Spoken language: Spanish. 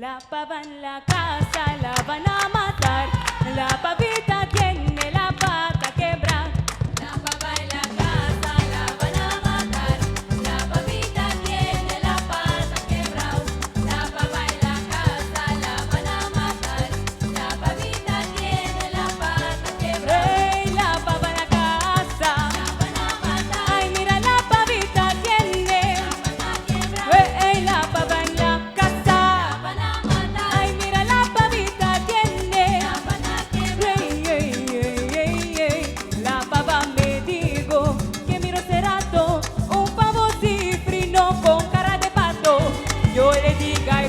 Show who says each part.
Speaker 1: La pava en la casa la van a matar. La pavita tiene la pata quebrada. La pava en la casa la van a matar. La pavita tiene la pata quebrada. La pava en la casa la van a matar. La pavita tiene la pata quebrada. ¡Ey! La pava en la casa la van a matar. Ay, mira, la pavita tiene la pata quebrada. ¡Ey! La pava en la casa la van a matar. Ay, mira, la pavita tiene la pata quebrada. ¡Ey, ey, ey, ey, ey! La pava me dijo que miro cerato, un pavo cifrino con cara de pato. Yo le diga